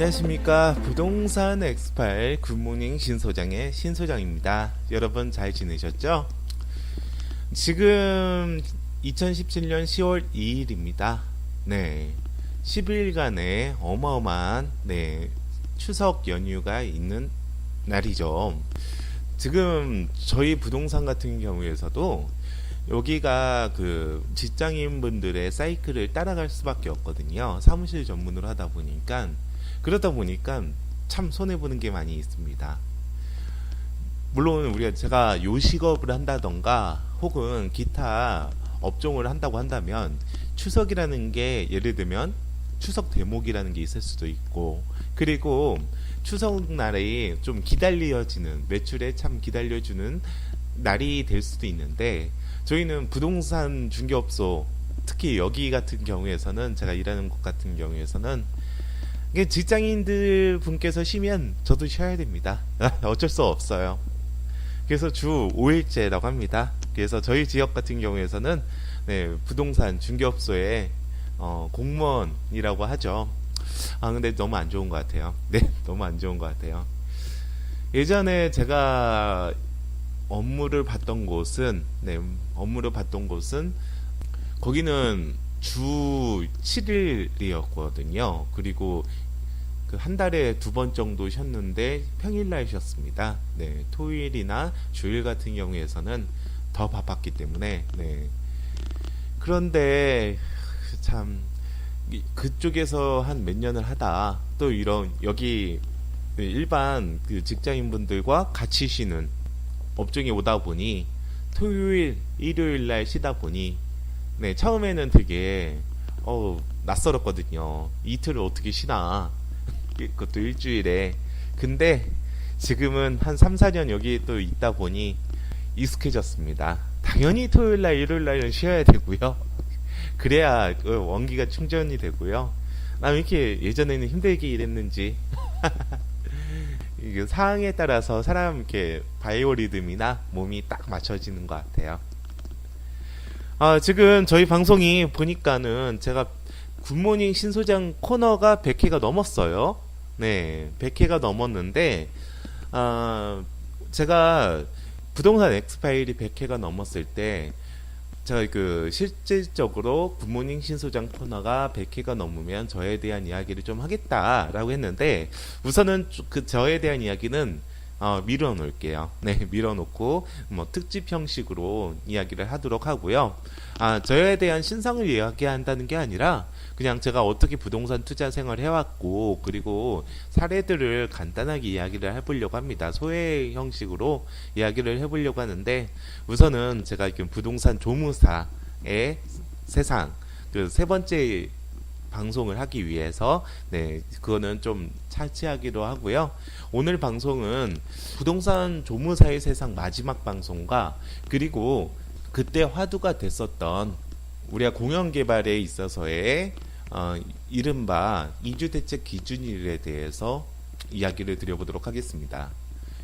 안녕하십니까. 부동산 엑스파일 굿모닝 신소장의 신소장입니다. 여러분 잘 지내셨죠? 지금 2017년 10월 2일입니다. 네. 10일간의 어마어마한 추석 연휴가 있는 날이죠. 지금 저희 부동산 같은 경우에서도 여기가 그 직장인분들의 사이클을 따라갈 수밖에 없거든요. 사무실 전문으로 하다 보니까 그러다 보니까 참 손해보는 게 많이 있습니다. 물론 제가 요식업을 한다던가 혹은 기타 업종을 한다고 한다면 추석이라는 게 예를 들면 추석 대목이라는 게 있을 수도 있고, 그리고 추석날이 좀 기다려지는, 매출에 참 기다려주는 날이 될 수도 있는데, 저희는 부동산 중개업소, 특히 여기 같은 경우에서는, 제가 일하는 곳 같은 경우에서는 이게 직장인들 분께서 쉬면 저도 쉬어야 됩니다. 어쩔 수 없어요. 그래서 주 5일제라고 합니다. 그래서 저희 지역 같은 경우에서는 부동산 중개업소에 공무원이라고 하죠. 근데 너무 안 좋은 것 같아요. 너무 안 좋은 것 같아요. 예전에 제가 업무를 봤던 곳은 거기는 주 7일이었거든요. 그리고 그 한 달에 2번 정도 쉬었는데 평일날 쉬었습니다. 토요일이나 주일 같은 경우에서는 더 바빴기 때문에. 그런데 참 그쪽에서 한 몇 년을 하다 또 이런 여기 일반 그 직장인분들과 같이 쉬는 업종에 오다 보니 토요일, 일요일 날 쉬다 보니 처음에는 되게 낯설었거든요. 이틀을 어떻게 쉬나. 그것도 일주일에. 근데 지금은 한 3, 4년 여기 또 있다 보니 익숙해졌습니다. 당연히 토요일 날, 일요일 날은 쉬어야 되고요. 그래야 원기가 충전이 되고요. 왜 이렇게 예전에는 힘들게 일했는지. 이게 상황에 따라서 사람 이렇게 바이오리듬이나 몸이 딱 맞춰지는 것 같아요. 지금 저희 방송이 보니까는 제가 굿모닝 신소장 코너가 100회가 넘었어요. 100회가 넘었는데, 제가 부동산 엑스파일이 100회가 넘었을 때, 제가 실질적으로 굿모닝 신소장 코너가 100회가 넘으면 저에 대한 이야기를 좀 하겠다라고 했는데, 우선은 그 저에 대한 이야기는 밀어놓을게요. 밀어놓고 특집 형식으로 이야기를 하도록 하고요. 저에 대한 신상을 이야기한다는 게 아니라 그냥 제가 어떻게 부동산 투자 생활을 해왔고, 그리고 사례들을 간단하게 이야기를 해보려고 합니다. 소회 형식으로 이야기를 해보려고 하는데, 우선은 제가 부동산 조무사의 세상 그 세 번째 방송을 하기 위해서 그거는 좀 차치하기로 하고요. 오늘 방송은 부동산 조무사의 세상 마지막 방송과, 그리고 그때 화두가 됐었던 우리가 공영개발에 있어서의 이른바 이주대책 기준일에 대해서 이야기를 드려보도록 하겠습니다.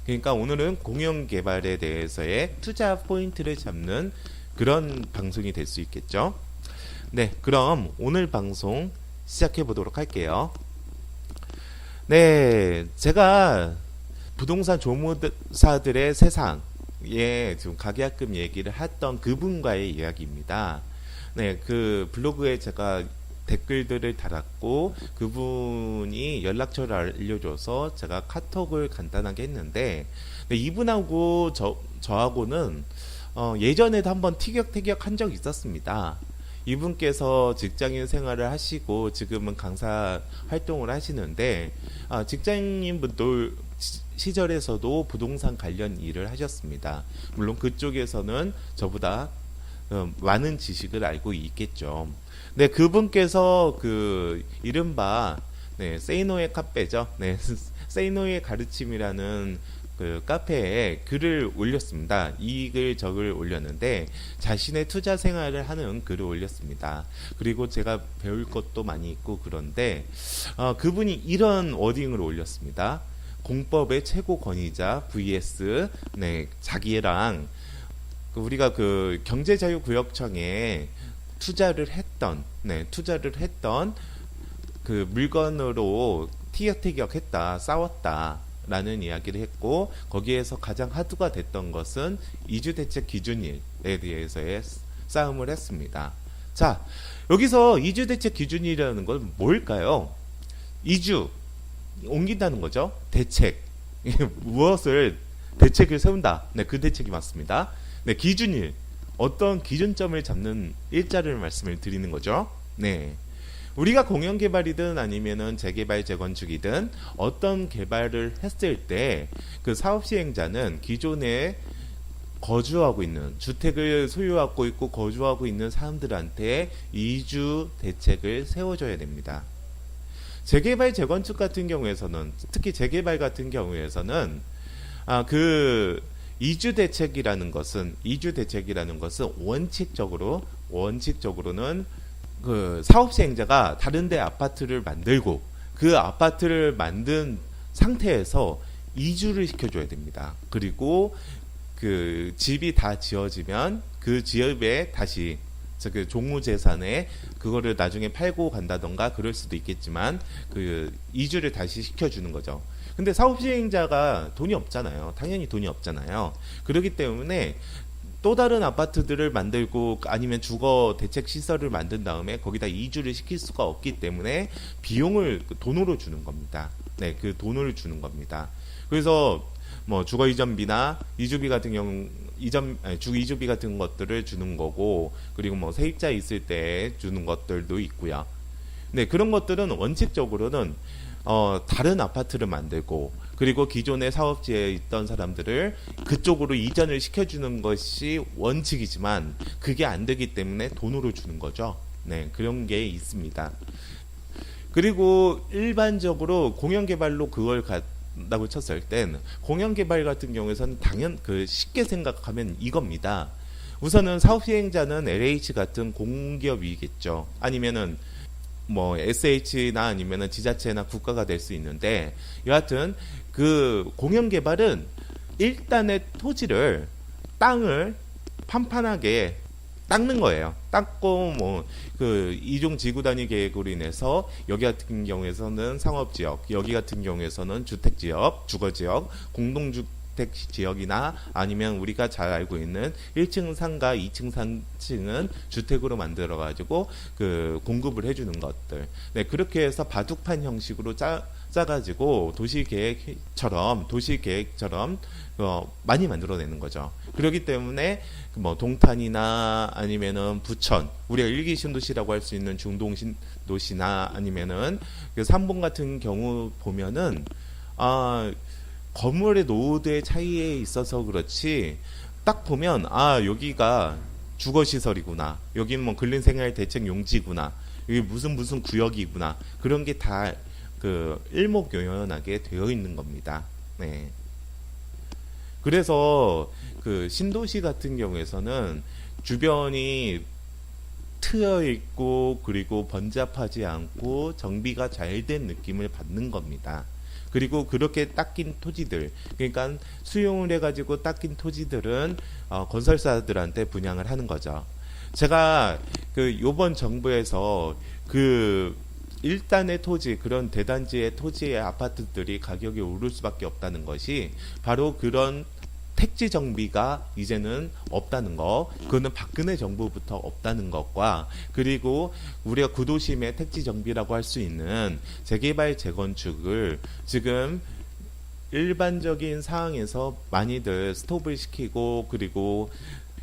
그러니까 오늘은 공영개발에 대해서의 투자 포인트를 잡는 그런 방송이 될 수 있겠죠. 그럼 오늘 방송 시작해 보도록 할게요. 제가 부동산 조무사들의 세상에 지금 가계약금 얘기를 했던 그분과의 이야기입니다. 그 블로그에 제가 댓글들을 달았고, 그분이 연락처를 알려줘서 제가 카톡을 간단하게 했는데, 이분하고 저하고는 예전에도 한번 티격태격 한 적이 있었습니다. 이분께서 직장인 생활을 하시고 지금은 강사 활동을 하시는데, 직장인분들 시절에서도 부동산 관련 일을 하셨습니다. 물론 그쪽에서는 저보다 많은 지식을 알고 있겠죠. 그분께서 이른바 세이노의 카페죠. 세이노의 가르침이라는 그 카페에 글을 올렸습니다. 이글 저글 올렸는데 자신의 투자 생활을 하는 글을 올렸습니다. 그리고 제가 배울 것도 많이 있고 그런데 그분이 이런 워딩을 올렸습니다. 공법의 최고 권위자 vs 자기랑 우리가 그 경제자유구역청에 투자를 했던 그 물건으로 티격태격했다, 싸웠다라는 이야기를 했고, 거기에서 가장 화두가 됐던 것은 이주 대책 기준일에 대해서의 싸움을 했습니다. 자, 여기서 이주 대책 기준일이라는 건 뭘까요? 이주 옮긴다는 거죠. 대책 무엇을 대책을 세운다. 네, 그 대책이 맞습니다. 네, 기준일 어떤 기준점을 잡는 일자를 말씀을 드리는 거죠. 네. 우리가 공영 개발이든 아니면은 재개발 재건축이든 어떤 개발을 했을 때 그 사업 시행자는 기존에 거주하고 있는 주택을 소유하고 있고 거주하고 있는 사람들한테 이주 대책을 세워줘야 됩니다. 재개발 재건축 같은 경우에서는 특히 재개발 같은 경우에서는 그 이주 대책이라는 것은 원칙적으로는 그 사업 시행자가 다른데 아파트를 만들고 그 아파트를 만든 상태에서 이주를 시켜줘야 됩니다. 그리고 그 집이 다 지어지면 그 지역에 다시 그 종무재산에 그거를 나중에 팔고 간다던가 그럴 수도 있겠지만 그 이주를 다시 시켜주는 거죠. 근데 사업 시행자가 돈이 없잖아요. 당연히 돈이 없잖아요. 그렇기 때문에 또 다른 아파트들을 만들고 아니면 주거 대책 시설을 만든 다음에 거기다 이주를 시킬 수가 없기 때문에 비용을 돈으로 주는 겁니다. 네, 그 돈을 주는 겁니다. 그래서 뭐 주거 이전비나 이주비 같은 경우 주 이주비 같은 것들을 주는 거고, 그리고 뭐 세입자 있을 때 주는 것들도 있고요. 네, 그런 것들은 원칙적으로는 다른 아파트를 만들고 그리고 기존의 사업지에 있던 사람들을 그쪽으로 이전을 시켜주는 것이 원칙이지만 그게 안 되기 때문에 돈으로 주는 거죠. 네, 그런 게 있습니다. 그리고 일반적으로 공영개발로 그걸 다고 쳤을 땐 공영개발 같은 경우에서는 쉽게 생각하면 이겁니다. 우선은 사업 시행자는 LH 같은 공기업이겠죠. 아니면은 뭐 SH나 아니면은 지자체나 국가가 될 수 있는데, 여하튼 그 공영개발은 일단의 땅을 판판하게 닦는 거예요. 닦고 뭐 그 이종 지구 단위 계획으로 인해서 여기 같은 경우에서는 상업지역, 여기 같은 경우에서는 주택지역, 주거지역, 공동주택 지역이나 아니면 우리가 잘 알고 있는 1층 상가, 2층 3층은 주택으로 만들어 가지고 그 공급을 해주는 것들. 네, 그렇게 해서 바둑판 형식으로 짜가지고 도시계획처럼 많이 만들어내는 거죠. 그렇기 때문에 뭐 동탄이나 아니면은 부천, 우리가 일기 신도시라고 할 수 있는 중동신도시나 아니면은 그 삼봉 같은 경우 보면은 건물의 노후도의 차이에 있어서 그렇지 딱 보면 여기가 주거시설이구나, 여기는 뭐 근린생활대책용지구나, 여기 무슨 구역이구나, 그런 게 다 그 일목요연하게 되어 있는 겁니다. 네. 그래서 그 신도시 같은 경우에서는 주변이 트여 있고 그리고 번잡하지 않고 정비가 잘 된 느낌을 받는 겁니다. 그리고 그렇게 닦인 토지들, 그러니까 수용을 해가지고 닦인 토지들은 건설사들한테 분양을 하는 거죠. 제가 그 요번 정부에서 그 일단의 토지, 그런 대단지의 토지의 아파트들이 가격이 오를 수밖에 없다는 것이 바로 그런 택지 정비가 이제는 없다는 거, 그거는 박근혜 정부부터 없다는 것과, 그리고 우리가 구도심의 택지 정비라고 할 수 있는 재개발 재건축을 지금 일반적인 상황에서 많이들 스톱을 시키고, 그리고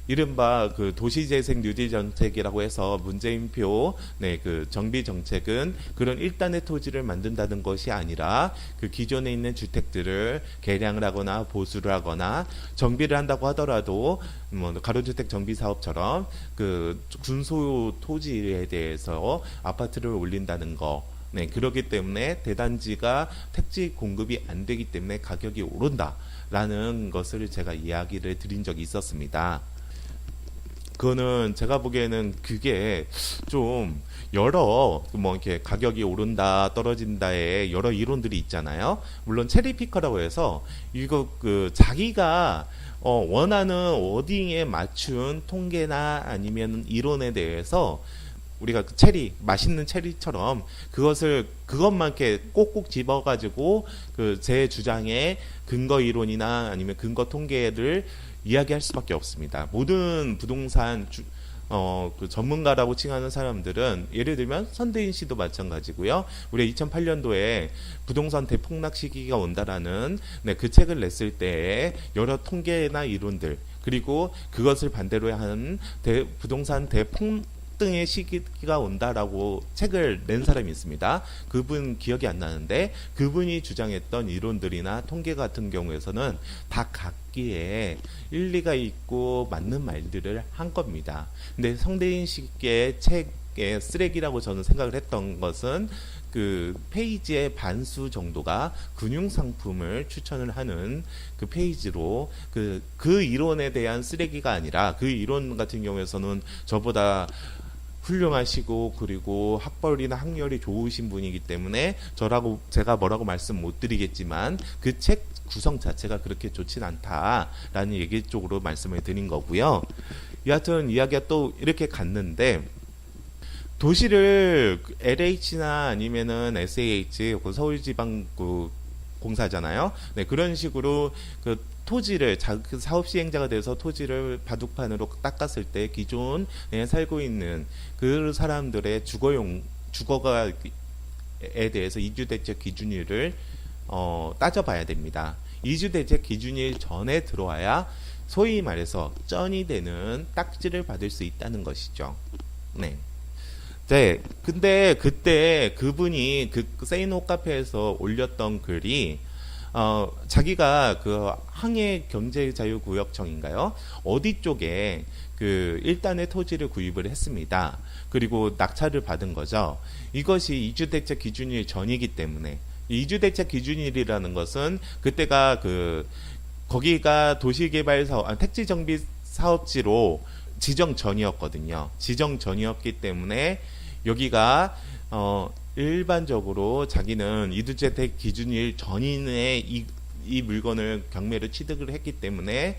이른바 그 도시재생 뉴딜 정책이라고 해서 문재인표 그 정비 정책은 그런 일단의 토지를 만든다는 것이 아니라 그 기존에 있는 주택들을 개량을 하거나 보수를 하거나 정비를 한다고 하더라도 뭐 가로주택 정비 사업처럼 그 군소유 토지에 대해서 아파트를 올린다는 거. 네, 그렇기 때문에 대단지가 택지 공급이 안 되기 때문에 가격이 오른다라는 것을 제가 이야기를 드린 적이 있었습니다. 그거는 제가 보기에는 그게 좀 여러 뭐 이렇게 가격이 오른다 떨어진다의 여러 이론들이 있잖아요. 물론 체리피커라고 해서 이거 그 자기가 원하는 워딩에 맞춘 통계나 아니면 이론에 대해서 우리가 그 체리, 맛있는 체리처럼 그것만 이렇게 꼭꼭 집어가지고 그 제 주장의 근거 이론이나 아니면 근거 통계를 이야기할 수밖에 없습니다. 모든 부동산 그 전문가라고 칭하는 사람들은 예를 들면 선대인 씨도 마찬가지고요. 우리 2008년도에 부동산 대폭락 시기가 온다라는 그 책을 냈을 때에 여러 통계나 이론들 그리고 그것을 반대로 한 부동산 대폭등의 시기가 온다라고 책을 낸 사람이 있습니다. 그분 기억이 안 나는데 그분이 주장했던 이론들이나 통계 같은 경우에서는 다 각기에 일리가 있고 맞는 말들을 한 겁니다. 근데 성대인 씨의 책의 쓰레기라고 저는 생각을 했던 것은 그 페이지의 반수 정도가 금융상품을 추천을 하는 그 페이지로 그 이론에 대한 쓰레기가 아니라 그 이론 같은 경우에서는 저보다 훌륭하시고 그리고 학벌이나 학렬이 좋으신 분이기 때문에 제가 뭐라고 말씀 못 드리겠지만 그 책 구성 자체가 그렇게 좋진 않다라는 얘기 쪽으로 말씀을 드린 거고요. 여하튼 이야기가 또 이렇게 갔는데 도시를 LH나 아니면은 SAH 그 서울지방 그 공사잖아요. 네, 그런 식으로 그 토지를 그 사업 시행자가 돼서 토지를 바둑판으로 닦았을 때 기존에 살고 있는 그 사람들의 주거가에 대해서 이주대책 기준일을 따져봐야 됩니다. 이주대책 기준일 전에 들어와야 소위 말해서 쩐이 되는 딱지를 받을 수 있다는 것이죠. 네. 네. 근데 그때 그분이 그 세이노 카페에서 올렸던 글이 자기가 그 항해 경제자유구역청인가요? 어디 쪽에 그 일단의 토지를 구입을 했습니다. 그리고 낙찰을 받은 거죠. 이것이 이주대책 기준일 전이기 때문에 이주대책 기준일이라는 것은 그때가 거기가 도시개발 사업, 택지 정비 사업지로 지정 전이었거든요. 지정 전이었기 때문에 여기가 일반적으로 자기는 이주대책 기준일 전인의 이 물건을 경매로 취득을 했기 때문에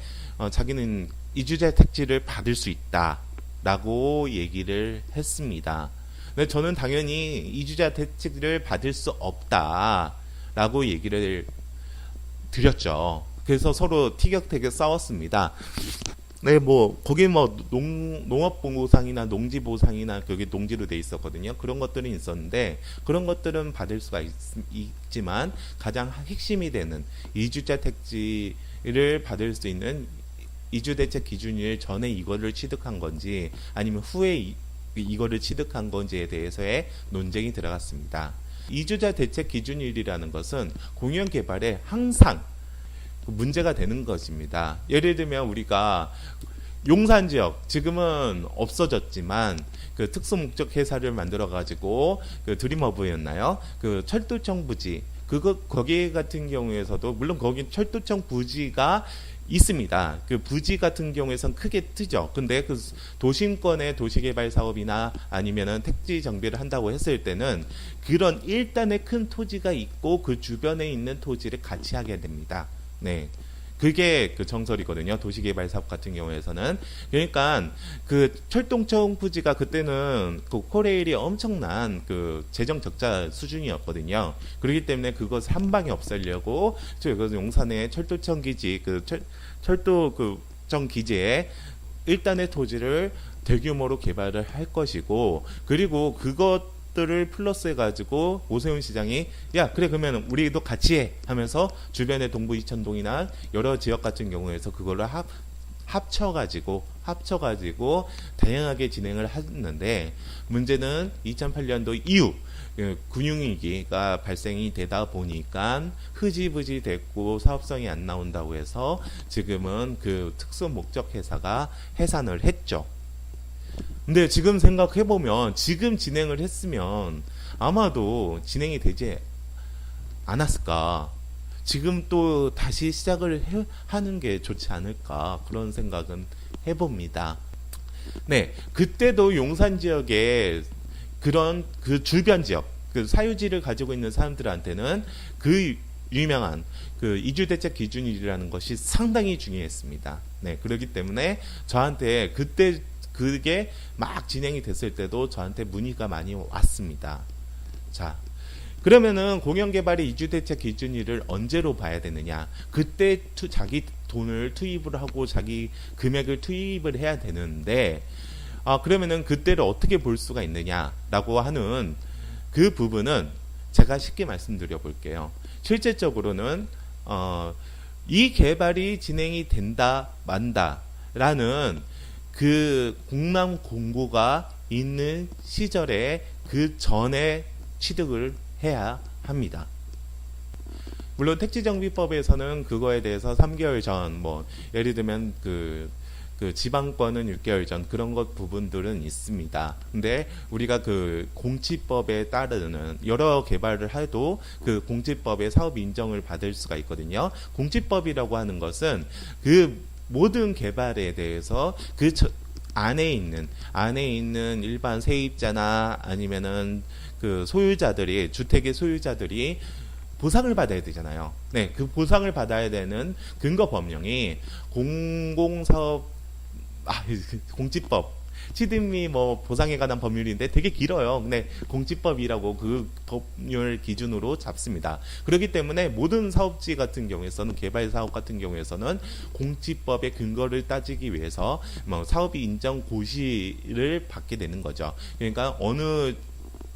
자기는 이주택지를 받을 수 있다라고 얘기를 했습니다. 근데 저는 당연히 이주택지를 받을 수 없다라고 얘기를 드렸죠. 그래서 서로 티격태격 싸웠습니다. 네, 거기 농업보상이나 농지보상이나 거기 농지로 돼 있었거든요. 그런 것들은 있었는데, 그런 것들은 받을 수가 있지만, 가장 핵심이 되는 이주자 택지를 받을 수 있는 이주대책 기준일 전에 이거를 취득한 건지, 아니면 후에 이거를 취득한 건지에 대해서의 논쟁이 들어갔습니다. 이주자 대책 기준일이라는 것은 공연 개발에 항상 문제가 되는 것입니다. 예를 들면 우리가 용산 지역 지금은 없어졌지만 그 특수 목적 회사를 만들어 가지고 그 드림허브였나요? 그 철도청 부지 거기 같은 경우에서도 물론 거기 철도청 부지가 있습니다. 그 부지 같은 경우에선 크게 뜨죠. 근데 그 도심권의 도시개발 사업이나 아니면은 택지 정비를 한다고 했을 때는 그런 일단의 큰 토지가 있고 그 주변에 있는 토지를 같이 하게 됩니다. 네. 그게 그 정설이거든요. 도시개발 사업 같은 경우에서는. 그러니까 그 철도청 부지가 그때는 그 코레일이 엄청난 그 재정 적자 수준이었거든요. 그렇기 때문에 그것을 한 방에 없애려고 용산의 철도청 기지 철도청 기지에 일단의 토지를 대규모로 개발을 할 것이고 그리고 그것들을 플러스 해가지고 오세훈 시장이 야 그래 그러면 우리도 같이 해 하면서 주변의 동부 이천동이나 여러 지역 같은 경우에서 그걸로 합쳐가지고 다양하게 진행을 했는데 문제는 2008년도 이후 금융위기가 발생이 되다 보니까 흐지부지 됐고 사업성이 안 나온다고 해서 지금은 그 특수 목적 회사가 해산을 했죠. 근데 지금 생각해보면 지금 진행을 했으면 아마도 진행이 되지 않았을까. 지금 또 다시 시작을 하는 게 좋지 않을까 그런 생각은 해봅니다. 네, 그때도 용산 지역에 그런 그 주변 지역, 그 사유지를 가지고 있는 사람들한테는 그 유명한 그 이주대책 기준일이라는 것이 상당히 중요했습니다. 네, 그렇기 때문에 저한테 그때 그게 막 진행이 됐을 때도 저한테 문의가 많이 왔습니다. 자, 그러면은 공영개발의 이주대책 기준일을 언제로 봐야 되느냐? 그때 자기 돈을 투입을 하고 자기 금액을 투입을 해야 되는데, 그러면은 그때를 어떻게 볼 수가 있느냐라고 하는 그 부분은 제가 쉽게 말씀드려 볼게요. 실질적으로는 이 개발이 진행이 된다 만다라는 그 공람 공고가 있는 시절에 그 전에 취득을 해야 합니다. 물론 택지정비법에서는 그거에 대해서 3개월 전, 뭐 예를 들면 그 지방권은 6개월 전 그런 것 부분들은 있습니다. 근데 우리가 그 공지법에 따르는 여러 개발을 해도 그 공지법의 사업 인정을 받을 수가 있거든요. 공지법이라고 하는 것은 그 모든 개발에 대해서 그 안에 있는 일반 세입자나 아니면은 그 소유자들이 주택의 소유자들이 보상을 받아야 되잖아요. 네, 그 보상을 받아야 되는 근거 법령이 공공사업 공지법 취득 뭐 보상에 관한 법률인데 되게 길어요. 근데 공지법이라고 그 법률 기준으로 잡습니다. 그렇기 때문에 모든 사업지 같은 경우에서는 개발 사업 같은 경우에서는 공지법의 근거를 따지기 위해서 뭐 사업이 인정 고시를 받게 되는 거죠. 그러니까 어느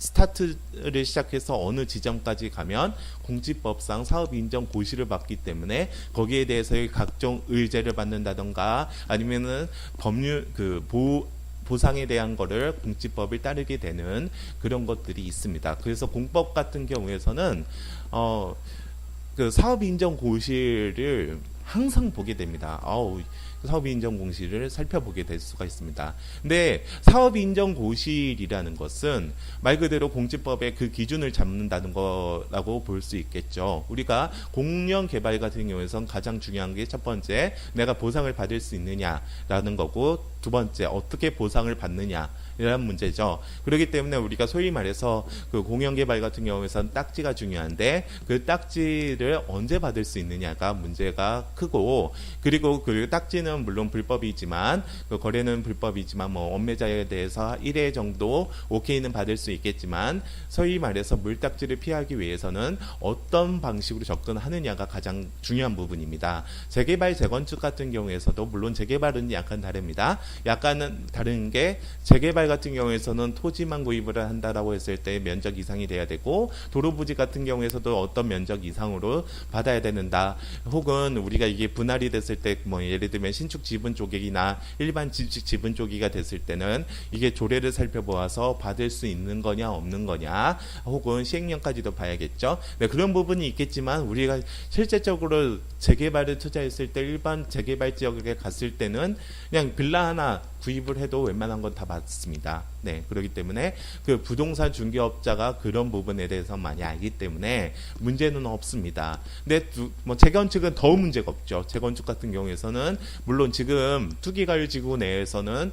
스타트를 시작해서 어느 지점까지 가면 공지법상 사업 인정 고시를 받기 때문에 거기에 대해서의 각종 의제를 받는다던가 아니면은 법률 보상에 대한 거를 공지법을 따르게 되는 그런 것들이 있습니다. 그래서 공법 같은 경우에서는 그 사업 인정 고시를 항상 보게 됩니다. 사업인정공시를 살펴보게 될 수가 있습니다. 근데 사업인정고시라는 것은 말 그대로 공지법의 그 기준을 잡는다는 거라고 볼 수 있겠죠. 우리가 공영개발 같은 경우에선 가장 중요한 게 첫 번째, 내가 보상을 받을 수 있느냐라는 거고, 두 번째, 어떻게 보상을 받느냐 이런 문제죠. 그렇기 때문에 우리가 소위 말해서 그 공영개발 같은 경우에선 딱지가 중요한데 그 딱지를 언제 받을 수 있느냐가 문제가 크고, 그리고 그 딱지는 물론 불법이지만 그 거래는 불법이지만 뭐 원매자에 대해서 1회 정도 오케이는 받을 수 있겠지만 소위 말해서 물딱지를 피하기 위해서는 어떤 방식으로 접근하느냐가 가장 중요한 부분입니다. 재개발 재건축 같은 경우에서도 물론 재개발은 약간 다릅니다. 약간은 다른 게 재개발 같은 경우에서는 토지만 구입을 한다라고 했을 때 면적 이상이 돼야 되고, 도로 부지 같은 경우에서도 어떤 면적 이상으로 받아야 되는다. 혹은 우리가 이게 분할이 됐을 때 뭐 예를 들면 신축 지분 쪼개기나 일반 지분 쪼개기가 됐을 때는 이게 조례를 살펴보아서 받을 수 있는 거냐 없는 거냐, 혹은 시행령까지도 봐야겠죠. 네, 그런 부분이 있겠지만 우리가 실제적으로 재개발을 투자했을 때 일반 재개발 지역에 갔을 때는 그냥 빌라 하나 구입을 해도 웬만한 건 다 받습니다. 네, 그렇기 때문에 그 부동산 중개업자가 그런 부분에 대해서 많이 알기 때문에 문제는 없습니다. 근데 뭐 재건축은 더 문제가 없죠. 재건축 같은 경우에서는 물론 지금 투기가율지구 내에서는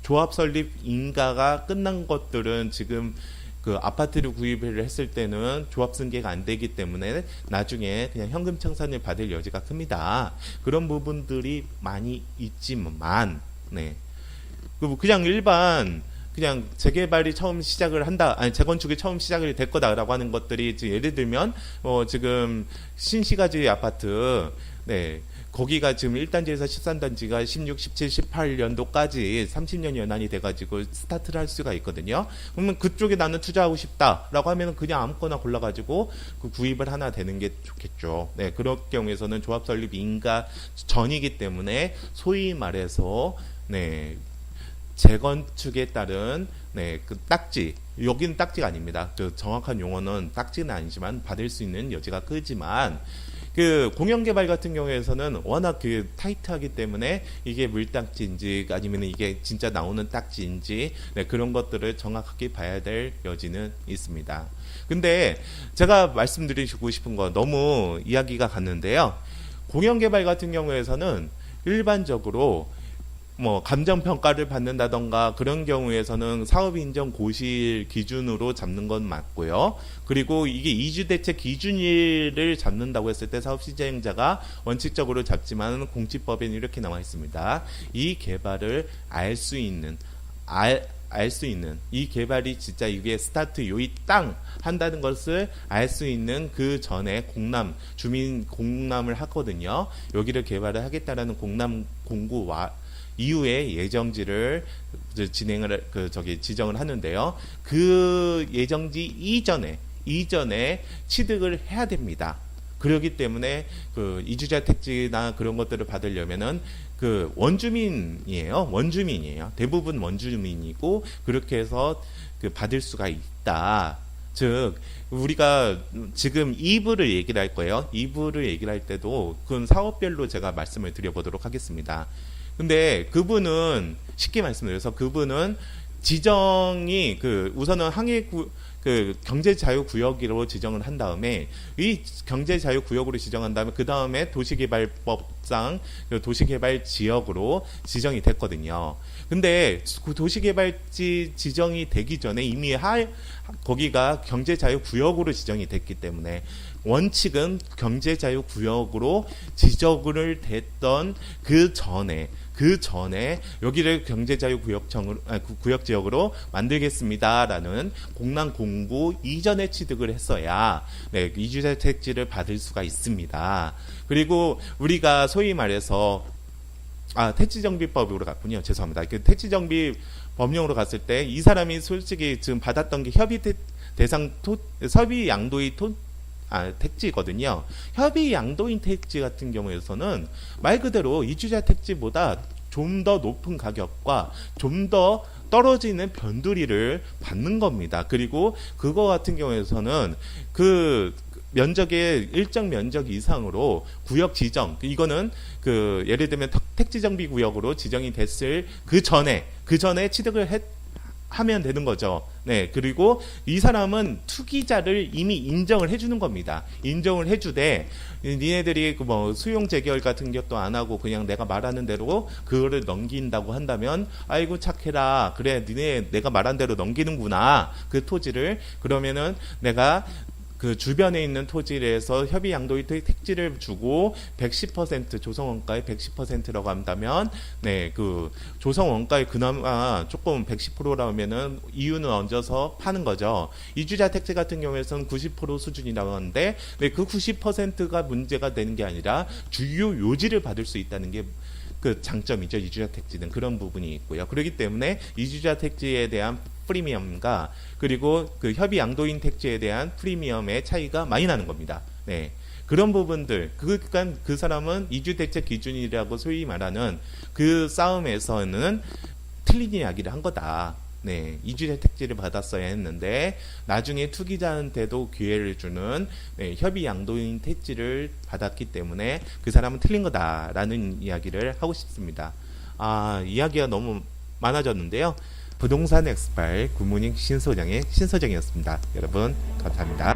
조합 설립 인가가 끝난 것들은 지금 그 아파트를 구입을 했을 때는 조합 승계가 안 되기 때문에 나중에 그냥 현금 청산을 받을 여지가 큽니다. 그런 부분들이 많이 있지만, 네. 그냥 일반 그냥 재개발이 처음 시작을 한다, 아니 재건축이 처음 시작이 될 거다라고 하는 것들이 예를 들면 지금 신시가지 아파트, 네. 거기가 지금 1단지에서 13단지가 16, 17, 18년도까지 30년 연한이 돼가지고 스타트를 할 수가 있거든요. 그러면 그쪽에 나는 투자하고 싶다라고 하면 그냥 아무거나 골라가지고 그 구입을 하나 되는 게 좋겠죠. 네, 그럴 경우에서는 조합 설립 인가 전이기 때문에 소위 말해서 네. 재건축에 따른 네, 그 딱지, 여기는 딱지가 아닙니다. 그 정확한 용어는 딱지는 아니지만 받을 수 있는 여지가 크지만, 그 공영개발 같은 경우에서는 워낙 그 타이트하기 때문에 이게 물딱지인지 아니면 이게 진짜 나오는 딱지인지, 네, 그런 것들을 정확하게 봐야 될 여지는 있습니다. 근데 제가 말씀드리고 싶은 건 너무 이야기가 갔는데요. 공영개발 같은 경우에서는 일반적으로 뭐 감정 평가를 받는다던가 그런 경우에서는 사업 인정 고시일 기준으로 잡는 건 맞고요. 그리고 이게 이주 대책 기준일을 잡는다고 했을 때 사업 시행자가 원칙적으로 잡지만 공지법에는 이렇게 나와 있습니다. 이 개발을 알 수 있는 이 개발이 진짜 이게 스타트 요이 땅 한다는 것을 알 수 있는 그 전에 주민 공람을 하거든요. 여기를 개발을 하겠다라는 공람 공고와 이후에 예정지를 지정을 하는데요. 그 예정지 이전에 취득을 해야 됩니다. 그렇기 때문에 그 이주자 택지나 그런 것들을 받으려면은 그 원주민이에요. 대부분 원주민이고 그렇게 해서 그 받을 수가 있다. 즉 우리가 지금 2부를 얘기를 할 거예요. 2부를 얘기를 할 때도 그건 사업별로 제가 말씀을 드려보도록 하겠습니다. 근데 그분은 쉽게 말씀드려서 그분은 지정이 우선은 경제자유구역으로 지정을 한 다음에 이 경제자유구역으로 지정한 다음에 그 다음에 도시개발법상 도시개발지역으로 지정이 됐거든요. 근데 그 도시개발지 지정이 되기 전에 이미 거기가 경제자유구역으로 지정이 됐기 때문에 원칙은 경제자유구역으로 지정을 됐던 그 전에 여기를 구역지역으로 만들겠습니다라는 공람 공고 이전에 취득을 했어야 이주자 택지를 받을 수가 있습니다. 그리고 우리가 소위 말해서 택지정비법으로 갔군요. 죄송합니다. 택지정비 법령으로 갔을 때 이 사람이 솔직히 지금 받았던 게 협의 양도의 택지거든요. 협의 양도인 택지 같은 경우에서는 말 그대로 이주자 택지보다 좀 더 높은 가격과 좀 더 떨어지는 변두리를 받는 겁니다. 그리고 그거 같은 경우에서는 그 면적의 일정 면적 이상으로 구역 지정, 이거는 예를 들면 택지정비 구역으로 지정이 됐을 그 전에 취득을 하면 되는 거죠. 네, 그리고 이 사람은 투기자를 이미 인정을 해주는 겁니다. 인정을 해주되 니네들이 수용 재결 같은 것도 안 하고 그냥 내가 말하는 대로 그거를 넘긴다고 한다면 아이고 착해라. 그래, 내가 말한 대로 넘기는구나. 그 토지를. 그러면은 내가 그 주변에 있는 토지에서 협의 양도의 택지를 주고 110% 조성원가의 110%라고 한다면 그 조성원가의 그나마 조금 110%라면은 이유는 얹어서 파는 거죠. 이주자 택지 같은 경우에서는 90% 수준이라고 하는데 그 90%가 문제가 되는 게 아니라 주요 요지를 받을 수 있다는 게 그 장점이죠. 이주자 택지는 그런 부분이 있고요. 그렇기 때문에 이주자 택지에 대한 프리미엄과 그리고 그 협의 양도인 택지에 대한 프리미엄의 차이가 많이 나는 겁니다. 네. 그런 부분들, 그러니까 그 사람은 이주 대책 기준이라고 소위 말하는 그 싸움에서는 틀린 이야기를 한 거다. 네, 이주자 택지를 받았어야 했는데 나중에 투기자한테도 기회를 주는 협의 양도인 택지를 받았기 때문에 그 사람은 틀린 거다라는 이야기를 하고 싶습니다. 이야기가 너무 많아졌는데요. 부동산 엑스파일 굿모닝 신소장의 신소장이었습니다. 여러분 감사합니다.